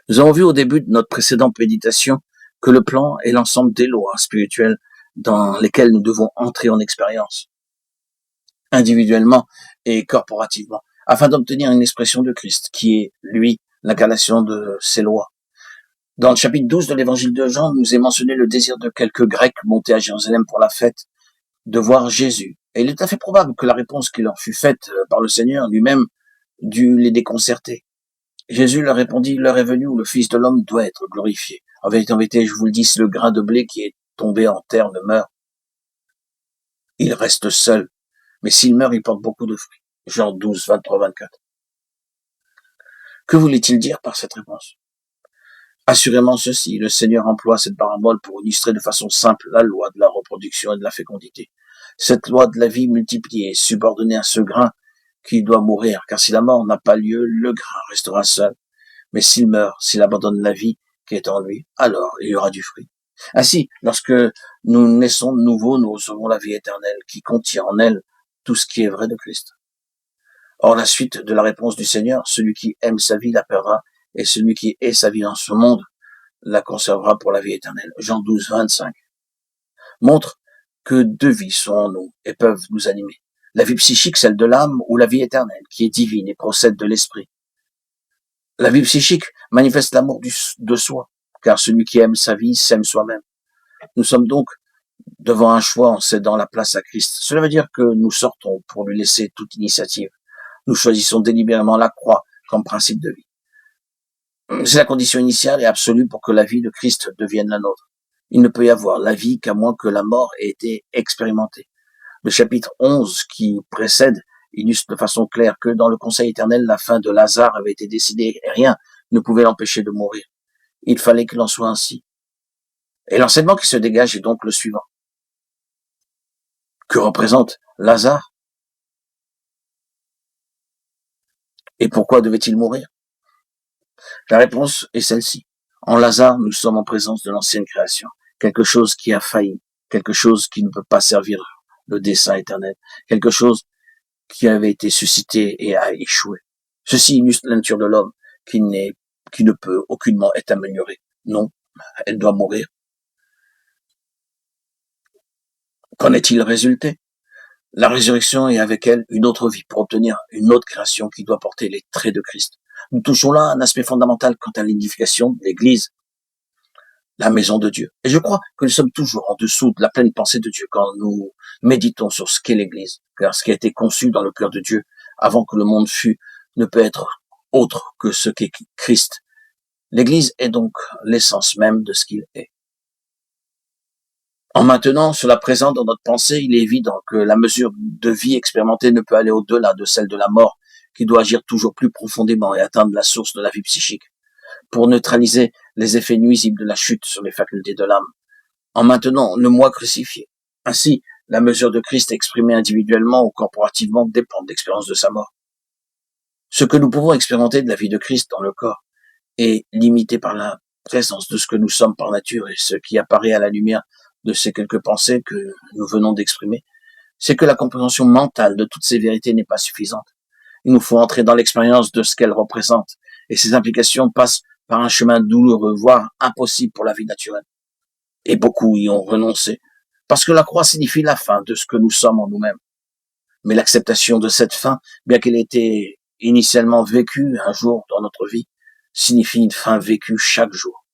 Nous avons vu au début de notre précédente méditation que le plan est l'ensemble des lois spirituelles dans lesquelles nous devons entrer en expérience, individuellement et corporativement, afin d'obtenir une expression de Christ, qui est, lui, l'incarnation de ces lois. Dans le chapitre 12 de l'évangile de Jean, nous est mentionné le désir de quelques Grecs montés à Jérusalem pour la fête, de voir Jésus. Et il est tout à fait probable que la réponse qui leur fut faite par le Seigneur lui-même dut les déconcerter. Jésus leur répondit, l'heure est venue où le Fils de l'homme doit être glorifié. En vérité, je vous le dis, si le grain de blé qui est tombé en terre ne meurt, il reste seul. Mais s'il meurt, il porte beaucoup de fruits. Jean 12, 23, 24. Que voulait-il dire par cette réponse? Assurément ceci, le Seigneur emploie cette parabole pour illustrer de façon simple la loi de la reproduction et de la fécondité. Cette loi de la vie multipliée est subordonnée à ce grain qui doit mourir, car si la mort n'a pas lieu, le grain restera seul. Mais s'il meurt, s'il abandonne la vie qui est en lui, alors il y aura du fruit. Ainsi, lorsque nous naissons de nouveau, nous recevons la vie éternelle qui contient en elle tout ce qui est vrai de Christ. Or, la suite de la réponse du Seigneur, celui qui aime sa vie la perdra, et celui qui hait sa vie dans ce monde la conservera pour la vie éternelle. Jean 12, 25 montre que deux vies sont en nous et peuvent nous animer. La vie psychique, celle de l'âme, ou la vie éternelle, qui est divine et procède de l'esprit. La vie psychique manifeste l'amour de soi, car celui qui aime sa vie s'aime soi-même. Nous sommes donc devant un choix en cédant la place à Christ. Cela veut dire que nous sortons pour lui laisser toute initiative. Nous choisissons délibérément la croix comme principe de vie. C'est la condition initiale et absolue pour que la vie de Christ devienne la nôtre. Il ne peut y avoir la vie qu'à moins que la mort ait été expérimentée. Le chapitre 11 qui précède illustre de façon claire que dans le conseil éternel, la fin de Lazare avait été décidée et rien ne pouvait l'empêcher de mourir. Il fallait qu'il en soit ainsi. Et l'enseignement qui se dégage est donc le suivant. Que représente Lazare? Et pourquoi devait-il mourir? La réponse est celle-ci. En Lazare, nous sommes en présence de l'ancienne création, quelque chose qui a failli, quelque chose qui ne peut pas servir le dessein éternel, quelque chose qui avait été suscité et a échoué. Ceci illustre la nature de l'homme qui ne peut aucunement être améliorée. Non, elle doit mourir. Qu'en est-il résulté? La résurrection est avec elle une autre vie pour obtenir une autre création qui doit porter les traits de Christ. Nous touchons là un aspect fondamental quant à l'édification de l'Église, la maison de Dieu. Et je crois que nous sommes toujours en dessous de la pleine pensée de Dieu quand nous méditons sur ce qu'est l'Église, car ce qui a été conçu dans le cœur de Dieu avant que le monde fût ne peut être autre que ce qu'est Christ. L'Église est donc l'essence même de ce qu'il est. En maintenant cela présent dans notre pensée, il est évident que la mesure de vie expérimentée ne peut aller au-delà de celle de la mort, qui doit agir toujours plus profondément et atteindre la source de la vie psychique, pour neutraliser les effets nuisibles de la chute sur les facultés de l'âme, en maintenant le moi crucifié. Ainsi, la mesure de Christ exprimée individuellement ou corporativement dépend de l'expérience de sa mort. Ce que nous pouvons expérimenter de la vie de Christ dans le corps est limité par la présence de ce que nous sommes par nature, et ce qui apparaît à la lumière de ces quelques pensées que nous venons d'exprimer, c'est que la compréhension mentale de toutes ces vérités n'est pas suffisante. Il nous faut entrer dans l'expérience de ce qu'elles représentent, et ces implications passent par un chemin douloureux, voire impossible pour la vie naturelle. Et beaucoup y ont renoncé, parce que la croix signifie la fin de ce que nous sommes en nous-mêmes. Mais l'acceptation de cette fin, bien qu'elle ait été initialement vécue un jour dans notre vie, signifie une fin vécue chaque jour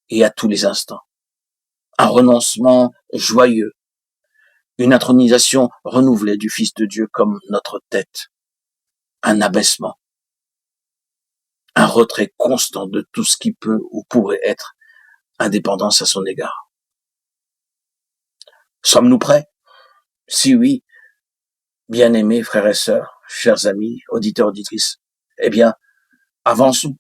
et à tous les instants. Un renoncement joyeux, une intronisation renouvelée du Fils de Dieu comme notre tête, un abaissement, un retrait constant de tout ce qui peut ou pourrait être indépendance à son égard. Sommes-nous prêts? Si oui, bien-aimés frères et sœurs, chers amis, auditeurs, auditrices, eh bien, avançons.